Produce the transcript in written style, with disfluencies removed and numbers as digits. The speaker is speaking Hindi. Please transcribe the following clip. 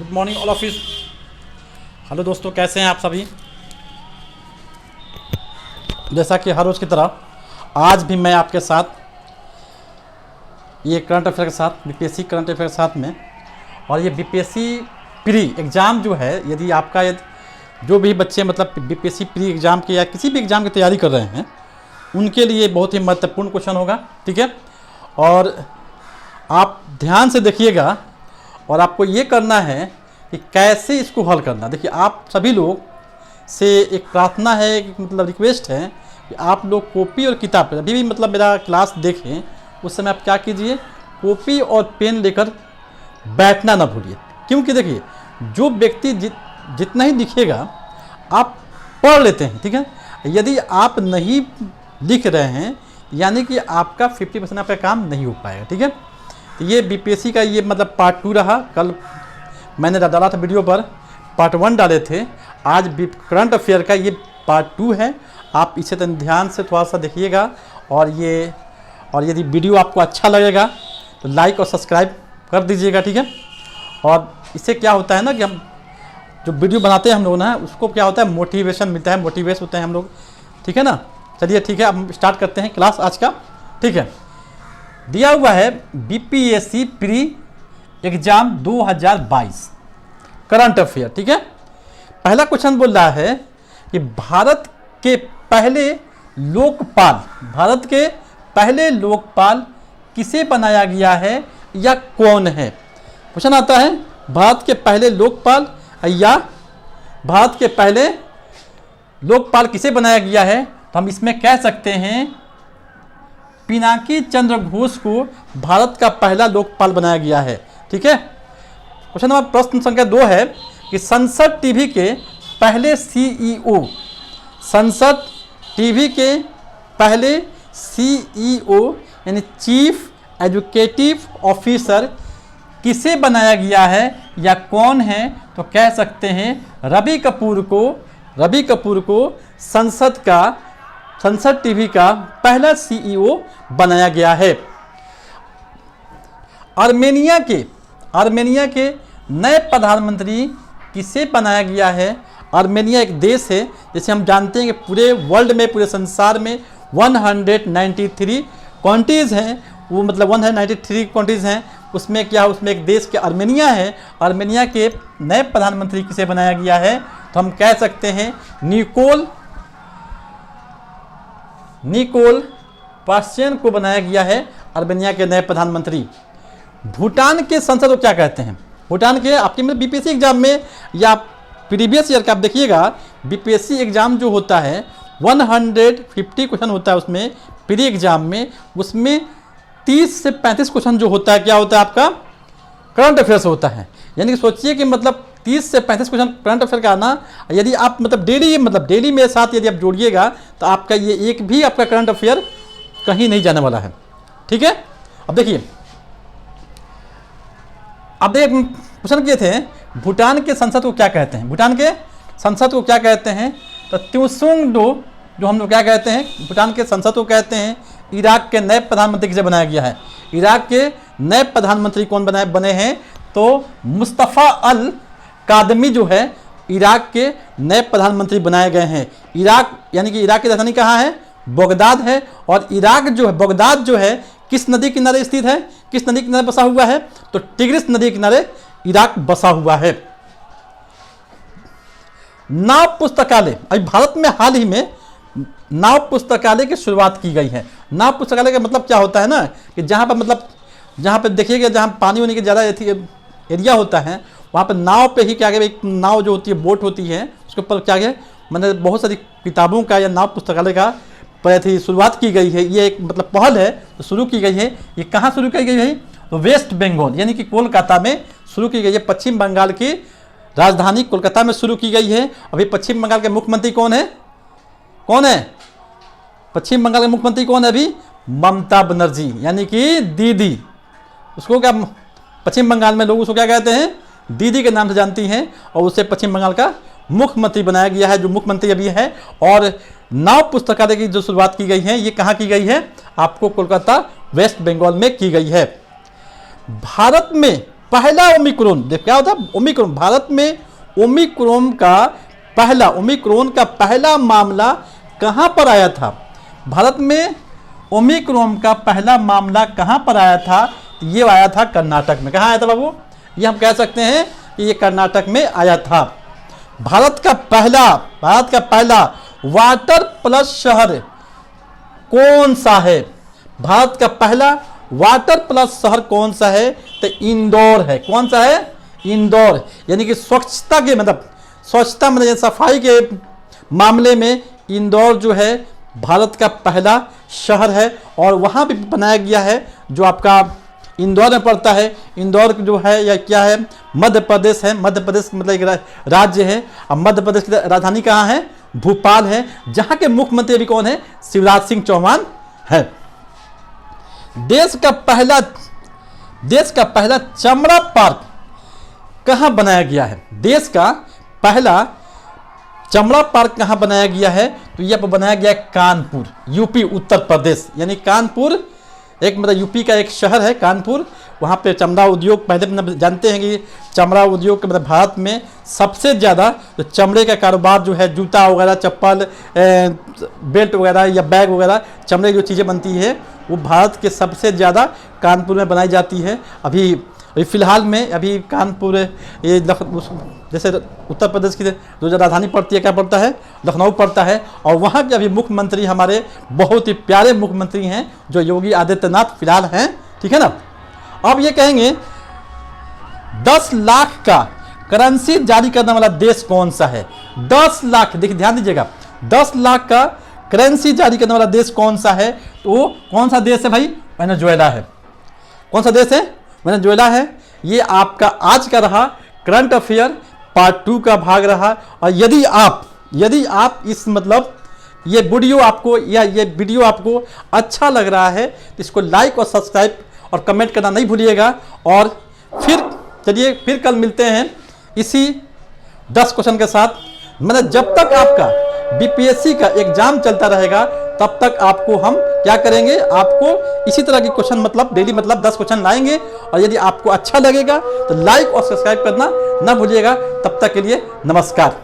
Good morning all of you. Hello दोस्तों, कैसे हैं आप सभी। जैसा कि हर रोज़ की तरह आज भी मैं आपके साथ ये करंट अफेयर के साथ बीपीएससी करंट अफेयर के साथ में, और ये बीपीएससी प्री एग्ज़ाम जो है, यदि आपका जो भी बच्चे मतलब बीपीएससी प्री एग्ज़ाम के या किसी भी एग्ज़ाम की तैयारी कर रहे हैं उनके लिए बहुत ही महत्वपूर्ण क्वेश्चन होगा। ठीक है, और आप ध्यान से देखिएगा और आपको ये करना है कि कैसे इसको हल करना। देखिए, आप सभी लोग से एक प्रार्थना है, एक मतलब रिक्वेस्ट है कि आप लोग कॉपी और किताब पर अभी भी मतलब मेरा क्लास देखें उस समय आप क्या कीजिए, कॉपी और पेन लेकर बैठना ना भूलिए। क्योंकि देखिए, जो व्यक्ति जितना ही लिखेगा आप पढ़ लेते हैं। ठीक है, यदि आप नहीं लिख रहे हैं यानी कि आपका 50% आपका काम नहीं हो पाएगा। ठीक है, तो ये बीपीएससी का ये मतलब पार्ट 2 रहा। कल मैंने डाला था वीडियो पर, पार्ट 1 डाले थे। आज करंट अफेयर का ये पार्ट 2 है। आप इसे तो ध्यान से थोड़ा सा देखिएगा और यदि वीडियो आपको अच्छा लगेगा तो लाइक और सब्सक्राइब कर दीजिएगा। ठीक है, और इससे क्या होता है ना कि हम जो वीडियो बनाते हैं हम लोग ना, उसको क्या होता है, मोटिवेशन मिलता है, मोटिवेट होते हैं हम लोग। ठीक है ना, चलिए ठीक है, हम स्टार्ट करते हैं क्लास आज का। ठीक है, दिया हुआ है BPSC pre exam 2022 current affair. ठीक है, पहला क्वेश्चन बोल रहा है कि भारत के पहले लोकपाल किसे बनाया गया है या कौन है। क्वेश्चन आता है भारत के पहले लोकपाल या भारत के पहले लोकपाल किसे बनाया गया है, तो हम इसमें कह सकते हैं पिनाकी चंद्र घोष को भारत का पहला लोकपाल बनाया गया है। ठीक है, क्वेश्चन नंबर प्रश्न संख्या 2 है कि संसद टीवी के पहले सीईओ, संसद टीवी के पहले सीईओ यानी चीफ एजुकेटिव ऑफिसर किसे बनाया गया है या कौन है, तो कह सकते हैं रवि कपूर को संसद टीवी का पहला सीईओ बनाया गया है। आर्मेनिया के नए प्रधानमंत्री किसे बनाया गया है। आर्मेनिया एक देश है, जैसे हम जानते हैं कि पूरे वर्ल्ड में, पूरे संसार में 193 कंट्रीज़ हैं, वो मतलब 193 कंट्रीज़ हैं। उसमें क्या, उसमें एक देश के आर्मेनिया है। आर्मेनिया के नए प्रधानमंत्री किसे बनाया गया है, तो हम कह सकते हैं निकोल पाश्चेन को बनाया गया है आर्मेनिया के नए प्रधानमंत्री। भूटान के संसद को क्या कहते हैं। भूटान के आपके में बीपीएससी एग्जाम में या प्रीवियस ईयर का आप देखिएगा, बीपीएससी एग्जाम जो होता है 150 क्वेश्चन होता है उसमें प्री एग्जाम में, उसमें 30 से 35 क्वेश्चन जो होता है क्या होता है, आपका करंट अफेयर्स होता है। यानी कि सोचिए कि मतलब 30 से 35 क्वेश्चन करंट अफेयर का आना, यदि आप मतलब डेली मेरे साथ यदि आप जोड़िएगा तो आपका ये एक भी आपका करंट अफेयर कहीं नहीं जाने वाला है। ठीक है, अब देखिए, अब एक क्वेश्चन किए थे भूटान के संसद को क्या कहते हैं। भूटान के संसद को क्या कहते हैं, तो त्सुंगडो जो हम लोग क्या कहते हैं, भूटान के संसद को कहते हैं। इराक के नए प्रधानमंत्री किसे बनाया गया है। इराक के नए प्रधानमंत्री कौन बने हैं, तो मुस्तफ़ा अल कादमी जो है इराक के नए प्रधानमंत्री बनाए गए हैं। इराक यानी कि इराक की राजधानी कहाँ है, बगदाद है। और इराक जो है, बगदाद जो है किस नदी किनारे स्थित है, किस नदी किनारे बसा हुआ है, तो टिग्रिस नदी किनारे इराक बसा हुआ है। नाव पुस्तकालय, अभी भारत में हाल ही में नाव पुस्तकालय की शुरुआत की गई है। नाव पुस्तकालय का मतलब क्या होता है ना, कि जहाँ पर देखिएगा, जहाँ पानी होने की ज़्यादा एरिया होता है वहाँ पर नाव पे ही क्या है, एक नाव जो होती है, बोट होती है, उसके ऊपर क्या है, मतलब बहुत सारी किताबों का या नाव पुस्तकालय का शुरुआत की गई है। ये एक मतलब पहल है तो शुरू की गई है। ये कहाँ शुरू की गई है, तो वेस्ट बंगाल यानी कि कोलकाता में शुरू की गई है। पश्चिम बंगाल की राजधानी कोलकाता में शुरू की गई है। अभी पश्चिम बंगाल के मुख्यमंत्री कौन है पश्चिम बंगाल के मुख्यमंत्री कौन है अभी, ममता बनर्जी यानी कि दीदी। उसको क्या पश्चिम बंगाल में लोग उसको क्या कहते हैं, दीदी के नाम से जानती हैं, और उसे पश्चिम बंगाल का मुख्यमंत्री बनाया गया है, जो मुख्यमंत्री अभी है। और नाव पुस्तकालय की जो शुरुआत की गई है, ये कहाँ की गई है, आपको कोलकाता वेस्ट बंगाल में की गई है। भारत में पहला ओमिक्रॉन, देख क्या होता है ओमिक्रॉन, भारत में ओमिक्रॉन का पहला मामला कहां पर आया था? भारत में ओमिक्रॉन का पहला मामला कहां पर आया था? तो ये आया था कर्नाटक में। कहां आया था बाबू? ये हम कह सकते हैं कि ये कर्नाटक में आया था। भारत का पहला वाटर प्लस शहर कौन सा है? भारत का पहला वाटर प्लस शहर कौन सा है? तो इंदौर है। कौन सा है? इंदौर। यानी कि स्वच्छता मतलब सफाई के मामले में इंदौर जो है भारत का पहला शहर है और वहाँ भी बनाया गया है जो आपका इंदौर में पड़ता है। इंदौर जो है या क्या है? मध्य प्रदेश है। मध्य प्रदेश मतलब एक राज्य है। अब मध्य प्रदेश की राजधानी कहाँ है? भोपाल है, जहाँ के मुख्यमंत्री अभी कौन है? शिवराज सिंह चौहान है। देश का पहला चमड़ा पार्क कहाँ बनाया गया है? देश का पहला चमड़ा पार्क कहाँ बनाया गया है? तो यह बनाया गया है कानपुर, यूपी, उत्तर प्रदेश। यानी कानपुर एक मतलब यूपी का एक शहर है कानपुर। वहाँ पे चमड़ा उद्योग, पहले जानते हैं कि चमड़ा उद्योग के मतलब भारत में सबसे ज़्यादा तो चमड़े का कारोबार जो है, जूता वगैरह, चप्पल, बेल्ट वगैरह या बैग वगैरह, चमड़े की जो चीज़ें बनती है वो भारत के सबसे ज़्यादा कानपुर में बनाई जाती है। अभी फ़िलहाल में अभी कानपुर ये जैसे उत्तर प्रदेश की जो राजधानी पड़ती है क्या पड़ता है? लखनऊ पड़ता है। और वहाँ के अभी मुख्यमंत्री हमारे बहुत ही प्यारे मुख्यमंत्री हैं जो योगी आदित्यनाथ फिलहाल हैं, ठीक है ना। अब ये कहेंगे 10 लाख का करेंसी जारी करने वाला देश कौन सा है? 10 लाख, देखिए ध्यान दीजिएगा, 10 लाख का करेंसी जारी करने वाला देश कौन सा है? तो वो कौन सा देश है भाई? वेनेजुएला है। कौन सा देश है? वेनेजुएला है। ये आपका आज का रहा करंट अफेयर पार्ट 2 का भाग रहा। और यदि आप इस मतलब ये वीडियो आपको अच्छा लग रहा है तो इसको लाइक और सब्सक्राइब और कमेंट करना नहीं भूलिएगा। और फिर कल मिलते हैं इसी 10 क्वेश्चन के साथ। मतलब जब तक आपका बीपीएससी का एग्जाम चलता रहेगा तब तक आपको हम क्या करेंगे, आपको इसी तरह के क्वेश्चन मतलब डेली मतलब 10 क्वेश्चन लाएंगे। और यदि आपको अच्छा लगेगा तो लाइक और सब्सक्राइब करना ना भूलिएगा। तब तक के लिए नमस्कार।